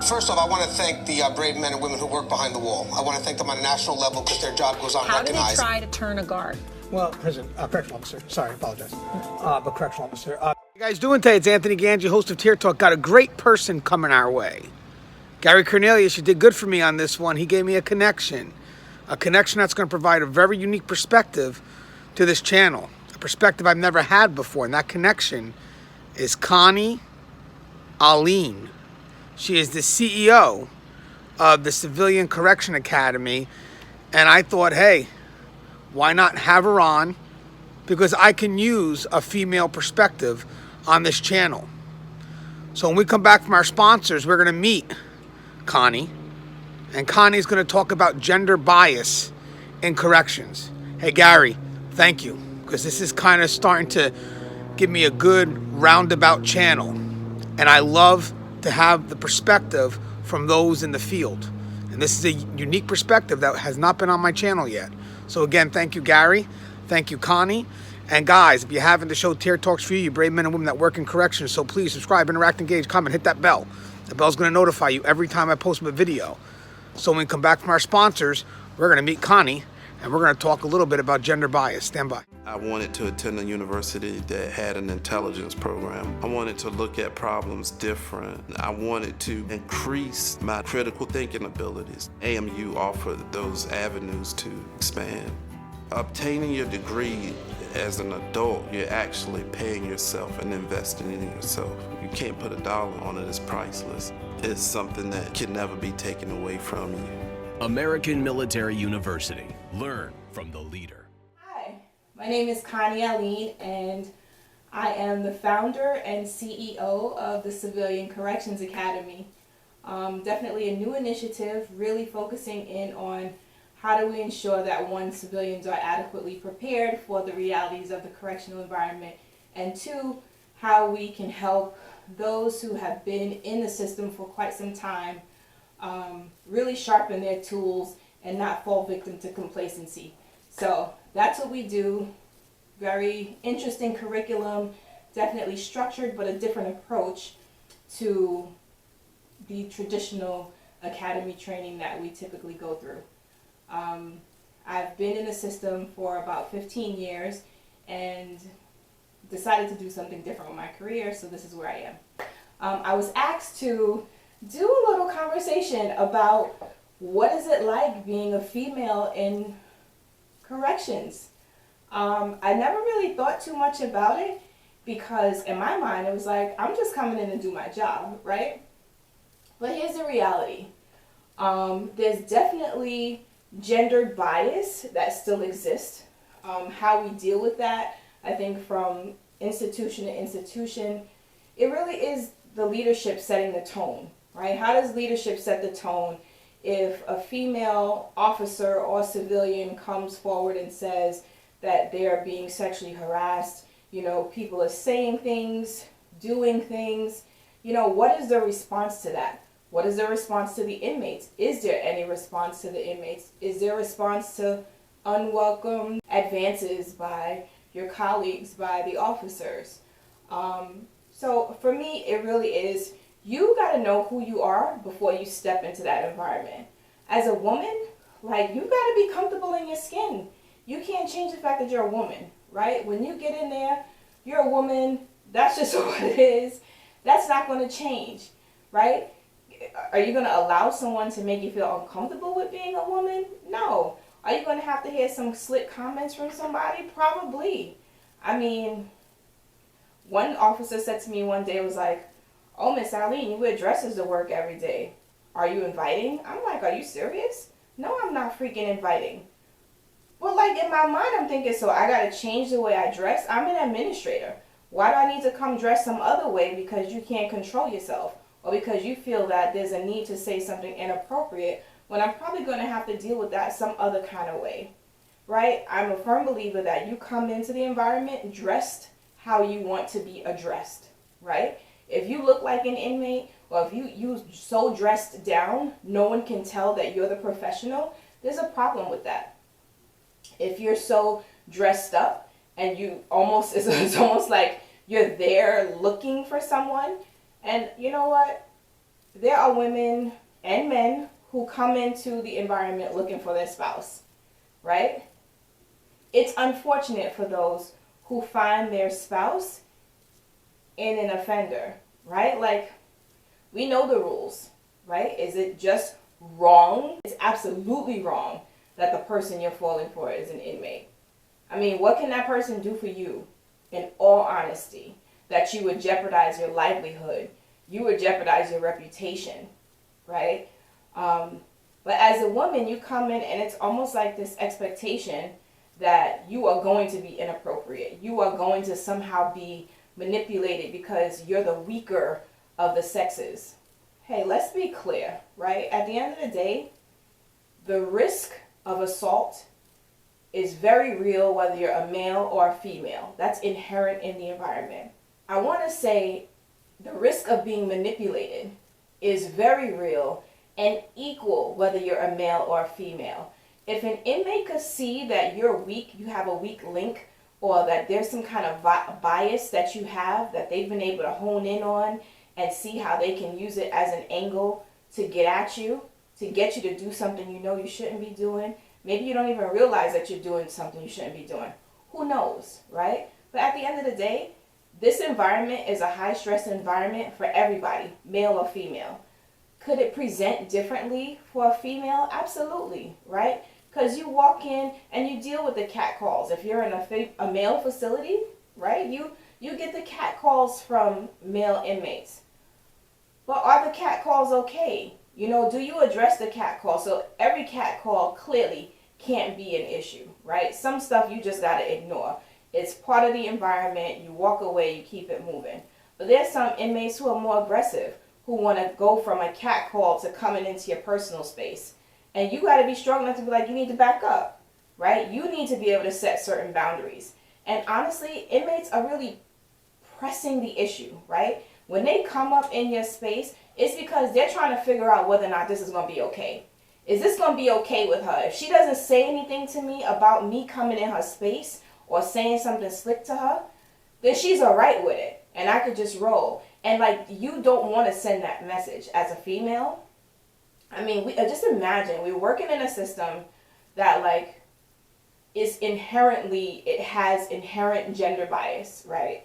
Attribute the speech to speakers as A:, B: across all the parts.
A: First off, I want to thank the brave men and women who work behind the wall. I want to thank them on a national level because their job goes unrecognized.
B: How do they try to turn a guard?
C: Well, correctional officer. Sorry, I apologize. But correctional officer. How you guys doing today? It's Anthony Gangi, host of Tier Talk. Got a great person coming our way. Gary Cornelius, you did good for me on this one. He gave me a connection that's going to provide a very unique perspective to this channel, a perspective I've never had before, and that connection is Connie Alleyne. She is the CEO of the Civilian Correction Academy, and I thought, hey, why not have her on? Because I can use a female perspective on this channel. So when we come back from our sponsors, we're going to meet Connie, and Connie's going to talk about gender bias in corrections. Hey, Gary, thank you, because this is kind of starting to give me a good roundabout channel, and I love to have the perspective from those in the field. And this is a unique perspective that has not been on my channel yet. So again, thank you, Gary. Thank you, Connie. And guys, if you haven't, the show Tier Talks for you brave men and women that work in corrections. So please subscribe, interact, engage, comment, hit that bell. The bell's going to notify you every time I post a video. So when we come back from our sponsors, we're going to meet Connie, and we're going to talk a little bit about gender bias. Stand by.
D: I wanted to attend a university that had an intelligence program. I wanted to look at problems different. I wanted to increase my critical thinking abilities. AMU offered those avenues to expand. Obtaining your degree as an adult, you're actually paying yourself and investing in yourself. You can't put a dollar on it, it's priceless. It's something that can never be taken away from you.
E: American Military University. Learn from the leader.
F: My name is Connie Alleyne, and I am the founder and CEO of the Civilian Corrections Academy. Definitely a new initiative, really focusing in on how do we ensure that, one, civilians are adequately prepared for the realities of the correctional environment, and two, how we can help those who have been in the system for quite some time really sharpen their tools and not fall victim to complacency. So that's what we do. Very interesting curriculum, definitely structured, but a different approach to the traditional academy training that we typically go through. I've been in the system for about 15 years and decided to do something different with my career, so this is where I am. I was asked to do a little conversation about what is it like being a female in corrections. I never really thought too much about it because in my mind it was like, I'm just coming in to do my job, right? But here's the reality. There's definitely gendered bias that still exists. How we deal with that, I think from institution to institution, it really is the leadership setting the tone, right? How does leadership set the tone if a female officer or civilian comes forward and says that they are being sexually harassed, people are saying things, doing things, what is the response to that? What is the response to the inmates? Is there any response to the inmates? Is there a response to unwelcome advances by your colleagues, by the officers? So for me, it really is, you got to know who you are before you step into that environment. As a woman, you got to be comfortable in your skin. You can't change the fact that you're a woman, right? When you get in there, you're a woman. That's just what it is. That's not going to change, right? Are you going to allow someone to make you feel uncomfortable with being a woman? No. Are you going to have to hear some slick comments from somebody? Probably. I mean, one officer said to me one day, was like, "Oh, Miss Alleyne, you wear dresses to work every day. Are you inviting?" I'm like, "Are you serious?" "No, I'm not freaking inviting." Well, in my mind, I'm thinking, so I got to change the way I dress? I'm an administrator. Why do I need to come dress some other way because you can't control yourself? Or because you feel that there's a need to say something inappropriate when I'm probably going to have to deal with that some other kind of way, right? I'm a firm believer that you come into the environment dressed how you want to be addressed, right? If you look like an inmate, or if you so dressed down, no one can tell that you're the professional, there's a problem with that. If you're so dressed up and it's almost like you're there looking for someone, and you know what? there are women and men who come into the environment looking for their spouse, right? It's unfortunate for those who find their spouse in an offender, right? Like, we know the rules, right? Is it just wrong? It's absolutely wrong that the person you're falling for is an inmate. I mean, what can that person do for you, in all honesty, that you would jeopardize your livelihood? You would jeopardize your reputation, right? But as a woman, you come in and it's almost like this expectation that you are going to be inappropriate. You are going to somehow be manipulated because you're the weaker of the sexes. Hey, let's be clear, right? At the end of the day, the risk of assault is very real whether you're a male or a female. That's inherent in the environment. I want to say the risk of being manipulated is very real and equal whether you're a male or a female. If an inmate could see that you're weak, you have a weak link, or that there's some kind of bias that you have that they've been able to hone in on and see how they can use it as an angle to get at you, to get you to do something you know you shouldn't be doing. Maybe you don't even realize that you're doing something you shouldn't be doing. Who knows, right? But at the end of the day, this environment is a high-stress environment for everybody, male or female. Could it present differently for a female? Absolutely, right? Because you walk in and you deal with the cat calls. If you're in a male facility, right, you get the cat calls from male inmates. But are the cat calls okay? You know, do you address the cat call? So every cat call clearly can't be an issue, right? Some stuff you just got to ignore. It's part of the environment. You walk away, you keep it moving. But there's some inmates who are more aggressive, who want to go from a cat call to coming into your personal space. And you got to be strong enough to be like, you need to back up, right? You need to be able to set certain boundaries. And honestly, inmates are really pressing the issue, right? When they come up in your space, it's because they're trying to figure out whether or not this is going to be okay. Is this going to be okay with her? If she doesn't say anything to me about me coming in her space or saying something slick to her, then she's all right with it. And I could just roll. And like, you don't want to send that message as a female. I mean, just imagine we're working in a system that like is inherently, it has inherent gender bias, right?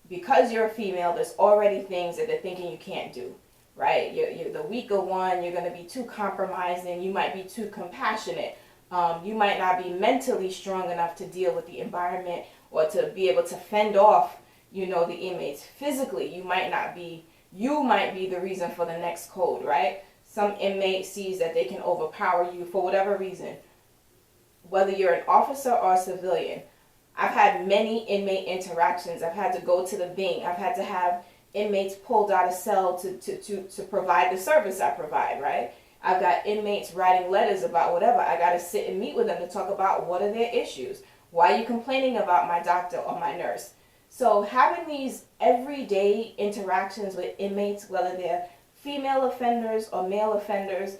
F: Because you're a female, there's already things that they're thinking you can't do, right? You're the weaker one. You're going to be too compromising. You might be too compassionate. You might not be mentally strong enough to deal with the environment or to be able to fend off, you know, the inmates. Physically, you might be the reason for the next code, right? Some inmate sees that they can overpower you for whatever reason. Whether you're an officer or a civilian, I've had many inmate interactions. I've had to go to the Bing. I've had to have inmates pulled out of cell to provide the service I provide, right? I've got inmates writing letters about whatever. I got to sit and meet with them to talk about what are their issues. Why are you complaining about my doctor or my nurse? So having these everyday interactions with inmates, whether they're female offenders or male offenders,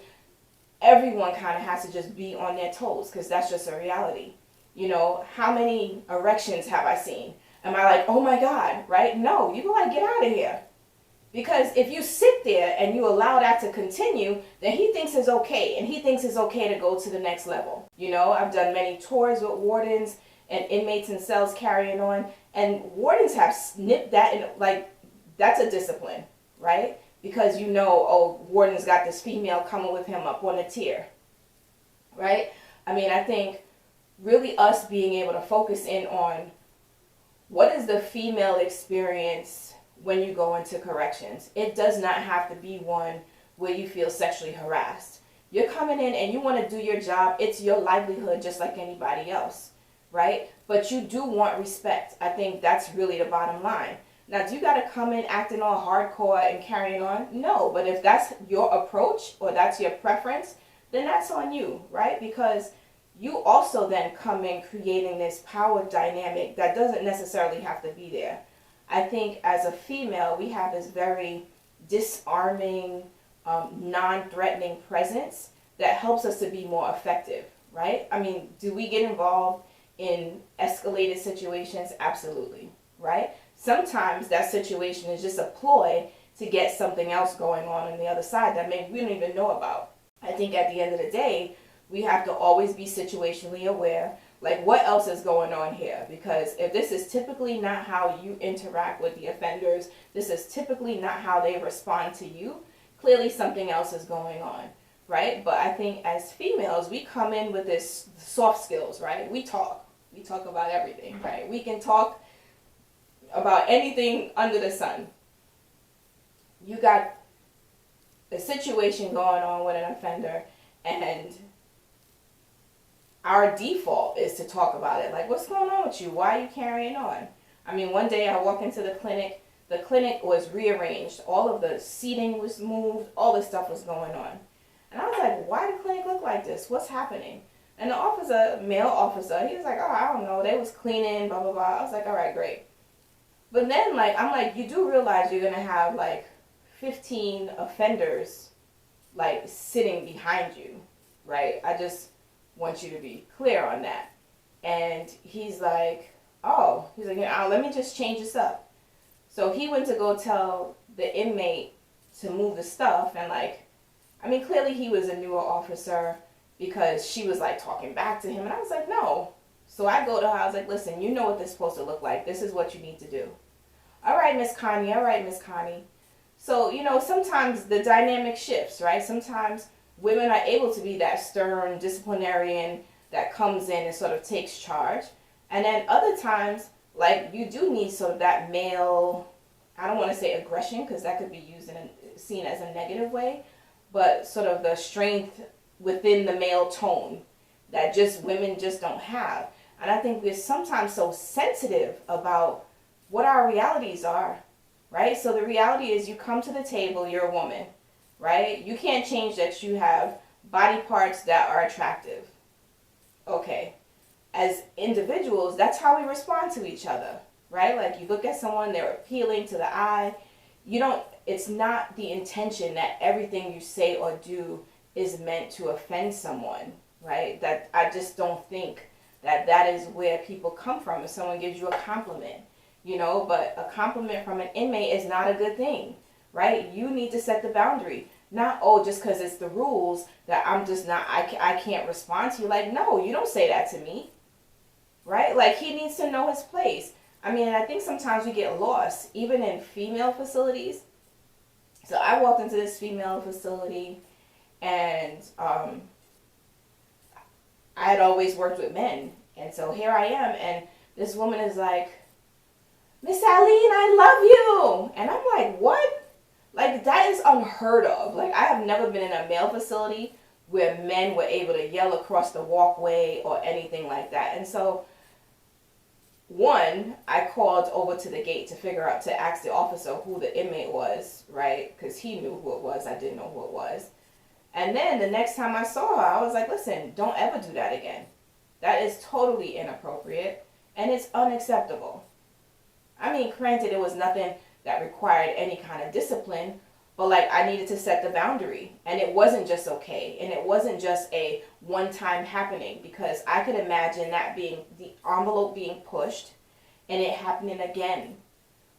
F: everyone kind of has to just be on their toes because that's just a reality. You know, how many erections have I seen? Am I like, oh my God, right? No, you go like, get out of here. Because if you sit there and you allow that to continue, then he thinks it's okay. And he thinks it's okay to go to the next level. You know, I've done many tours with wardens and inmates in cells carrying on. And wardens have snipped that, and like, that's a discipline, right? Because you know, oh, warden's got this female coming with him up on a tier, right? I mean, I think really us being able to focus in on what is the female experience when you go into corrections. It does not have to be one where you feel sexually harassed. You're coming in and you want to do your job. It's your livelihood just like anybody else, right? But you do want respect. I think that's really the bottom line. Now, do you got to come in acting all hardcore and carrying on? No, but if that's your approach or that's your preference, then that's on you, right? Because you also then come in creating this power dynamic that doesn't necessarily have to be there. I think as a female, we have this very disarming, non-threatening presence that helps us to be more effective, right? I mean, do we get involved in escalated situations? Absolutely, right? Sometimes that situation is just a ploy to get something else going on the other side that maybe we don't even know about. I think at the end of the day, we have to always be situationally aware, like what else is going on here? Because if this is typically not how you interact with the offenders, this is typically not how they respond to you, clearly something else is going on, right? But I think as females, we come in with this soft skills, right? We talk about everything, right? We can talk about anything under the sun. You got a situation going on with an offender, and our default is to talk about it. Like, what's going on with you? Why are you carrying on? I mean, one day I walk into the clinic was rearranged. All of the seating was moved. All this stuff was going on. And I was like, why did the clinic look like this? What's happening? And the officer, male officer, he was like, oh, I don't know. They was cleaning, blah, blah, blah. I was like, all right, great. But then, like, I'm like, you do realize you're going to have, like, 15 offenders, like, sitting behind you, right? I just want you to be clear on that. And he's like, yeah, let me just change this up. So he went to go tell the inmate to move the stuff, and, like, I mean, clearly he was a newer officer because she was, like, talking back to him, and I was like, no. So I go to her, I was like, listen, you know what this is supposed to look like. This is what you need to do. All right, Miss Connie. All right, Miss Connie. So, you know, sometimes the dynamic shifts, right? Sometimes women are able to be that stern disciplinarian that comes in and sort of takes charge. And then other times, like, you do need sort of that male, I don't want to say aggression, because that could be used seen as a negative way, but sort of the strength within the male tone that just women just don't have. And I think we're sometimes so sensitive about what our realities are, right? So the reality is you come to the table, you're a woman, right? You can't change that you have body parts that are attractive. Okay. As individuals, that's how we respond to each other, right? Like, you look at someone, they're appealing to the eye. It's not the intention that everything you say or do is meant to offend someone, right? That I just don't think that is where people come from. If someone gives you a compliment, but a compliment from an inmate is not a good thing, right? You need to set the boundary. Not, just because it's the rules that I'm just not, I can't respond to you. Like, no, you don't say that to me, right? Like, he needs to know his place. I mean, I think sometimes we get lost, even in female facilities. So I walked into this female facility, and I had always worked with men. And so here I am, and this woman is like, Miss Alleyne, I love you. And I'm like, what? Like, that is unheard of. Like, I have never been in a male facility where men were able to yell across the walkway or anything like that. And so, one, I called over to the gate to ask the officer who the inmate was, right? Because he knew who it was. I didn't know who it was. And then the next time I saw her, I was like, listen, don't ever do that again. That is totally inappropriate, and it's unacceptable. I mean, granted, it was nothing that required any kind of discipline, but, like, I needed to set the boundary, and it wasn't just okay, and it wasn't just a one-time happening, because I could imagine that being the envelope being pushed and it happening again,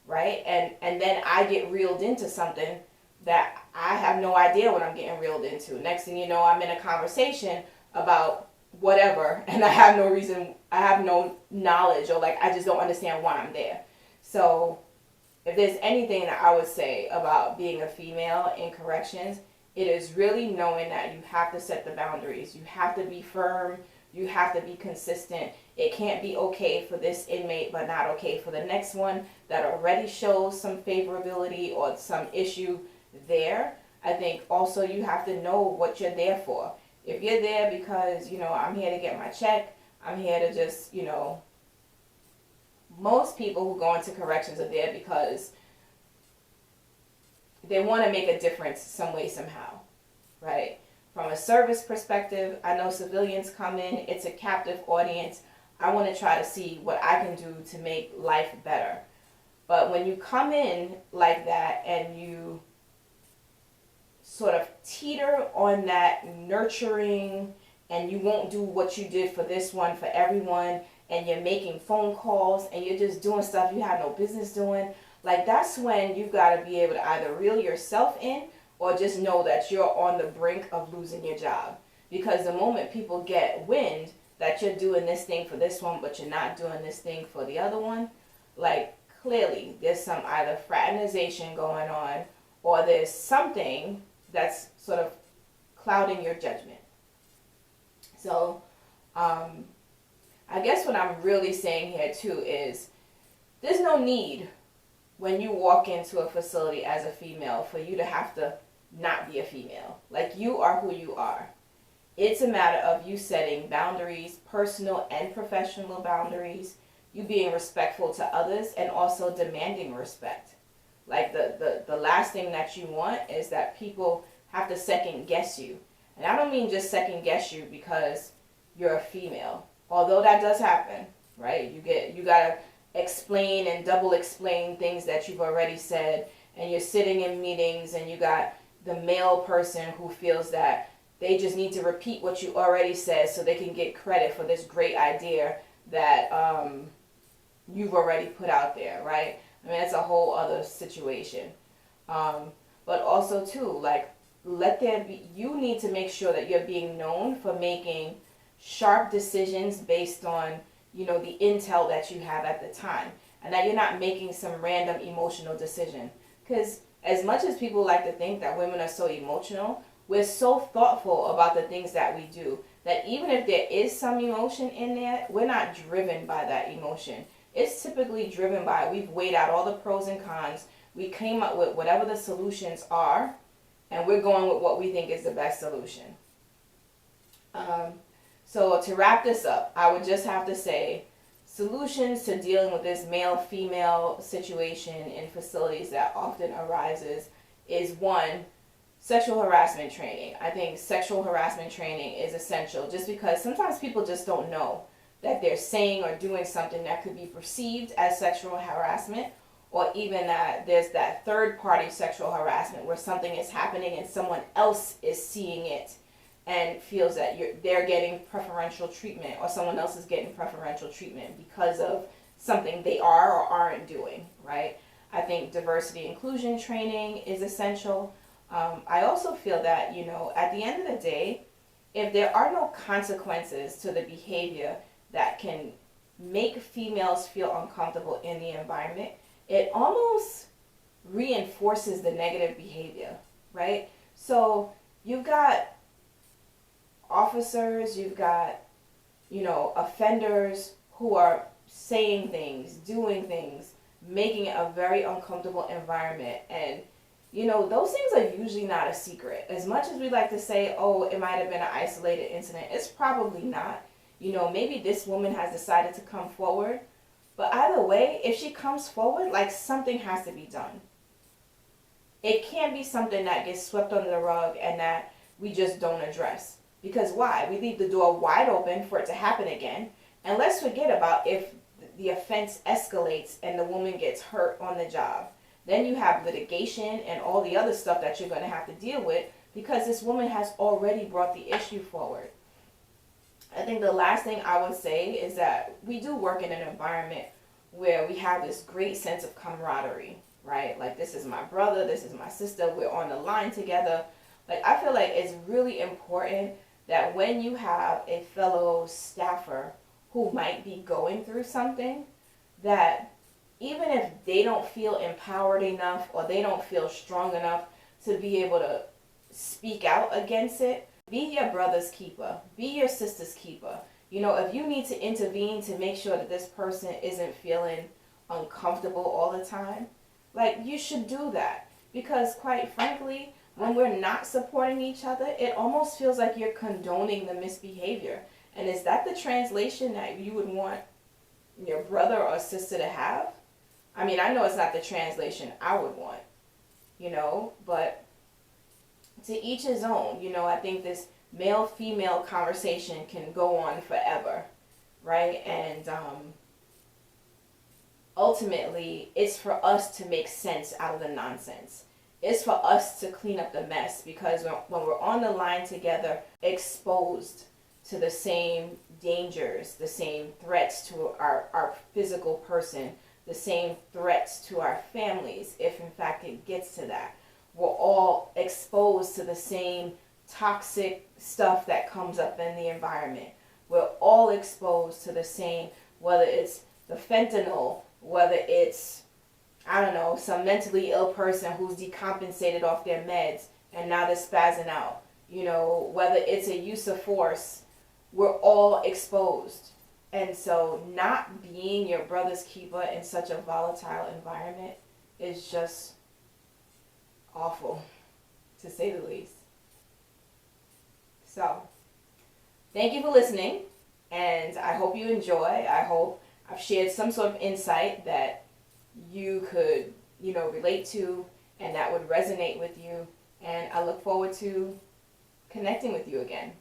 F: right? And then I get reeled into something that I have no idea what I'm getting reeled into. Next thing you know, I'm in a conversation about whatever, and I have no knowledge, or, like, I just don't understand why I'm there. So if there's anything that I would say about being a female in corrections, it is really knowing that you have to set the boundaries. You have to be firm. You have to be consistent. It can't be okay for this inmate, but not okay for the next one that already shows some favorability or some issue there. I think also you have to know what you're there for. If you're there because, I'm here to get my check, I'm here to just, most people who go into corrections are there because they want to make a difference some way, somehow, right? From a service perspective, I know civilians come in, it's a captive audience. I want to try to see what I can do to make life better. But when you come in like that and you sort of teeter on that nurturing, and you won't do what you did for this one for everyone, and you're making phone calls and you're just doing stuff you have no business doing, Like, that's when you've got to be able to either reel yourself in or just know that you're on the brink of losing your job. Because the moment people get wind that you're doing this thing for this one, but you're not doing this thing for the other one, like, clearly there's some either fraternization going on, or there's something that's sort of clouding your judgment. So, I guess what I'm really saying here too is there's no need when you walk into a facility as a female for you to have to not be a female. Like, you are who you are. It's a matter of you setting boundaries, personal and professional boundaries, you being respectful to others, and also demanding respect. Like, the last thing that you want is that people have to second guess you. And I don't mean just second guess you because you're a female. Although that does happen, right? You gotta explain and double explain things that you've already said, and you're sitting in meetings and you got the male person who feels that they just need to repeat what you already said so they can get credit for this great idea that you've already put out there, right? I mean, that's a whole other situation. But also too, like, you need to make sure that you're being known for making sharp decisions based on, you know, the intel that you have at the time, and that you're not making some random emotional decision. Because as much as people like to think that women are so emotional, we're so thoughtful about the things that we do that even if there is some emotion in there, we're not driven by that emotion. It's typically driven by, we've weighed out all the pros and cons, we came up with whatever the solutions are, and we're going with what we think is the best solution. So to wrap this up, I would just have to say, solutions to dealing with this male-female situation in facilities that often arises is, one, sexual harassment training. I think sexual harassment training is essential, just because sometimes people just don't know that they're saying or doing something that could be perceived as sexual harassment, or even that there's that third-party sexual harassment where something is happening and someone else is seeing it and feels that they're getting preferential treatment, or someone else is getting preferential treatment because of something they are or aren't doing, right? I think diversity inclusion training is essential. I also feel that, you know, at the end of the day, if there are no consequences to the behavior that can make females feel uncomfortable in the environment, it almost reinforces the negative behavior, right? So you've got officers, you've got, you know, offenders who are saying things, doing things, making it a very uncomfortable environment. And, you know, those things are usually not a secret. As much as we like to say, oh, it might have been an isolated incident, it's probably not. You know, maybe this woman has decided to come forward. But either way, if she comes forward, like, something has to be done. It can't be something that gets swept under the rug and that we just don't address. Because why? We leave the door wide open for it to happen again. And let's forget about if the offense escalates and the woman gets hurt on the job. Then you have litigation and all the other stuff that you're going to have to deal with because this woman has already brought the issue forward. I think the last thing I would say is that we do work in an environment where we have this great sense of camaraderie, right? Like, this is my brother, this is my sister, we're on the line together. Like, I feel like it's really important that when you have a fellow staffer who might be going through something, that even if they don't feel empowered enough or they don't feel strong enough to be able to speak out against it, be your brother's keeper, be your sister's keeper. You know, if you need to intervene to make sure that this person isn't feeling uncomfortable all the time, like, you should do that. Because quite frankly, when we're not supporting each other, it almost feels like you're condoning the misbehavior. And is that the translation that you would want your brother or sister to have? I mean, I know it's not the translation I would want, you know, but to each his own. You know, I think this male-female conversation can go on forever, right? And ultimately, it's for us to make sense out of the nonsense. It's for us to clean up the mess, because when we're on the line together, exposed to the same dangers, the same threats to our physical person, the same threats to our families if in fact it gets to that. We're all exposed to the same toxic stuff that comes up in the environment. We're all exposed to the same, whether it's the fentanyl, whether it's, I don't know, some mentally ill person who's decompensated off their meds and now they're spazzing out. You know, whether it's a use of force, we're all exposed. And so not being your brother's keeper in such a volatile environment is just awful, to say the least. So, thank you for listening, and I hope you enjoy. I hope I've shared some sort of insight that you could, relate to and that would resonate with you. And I look forward to connecting with you again.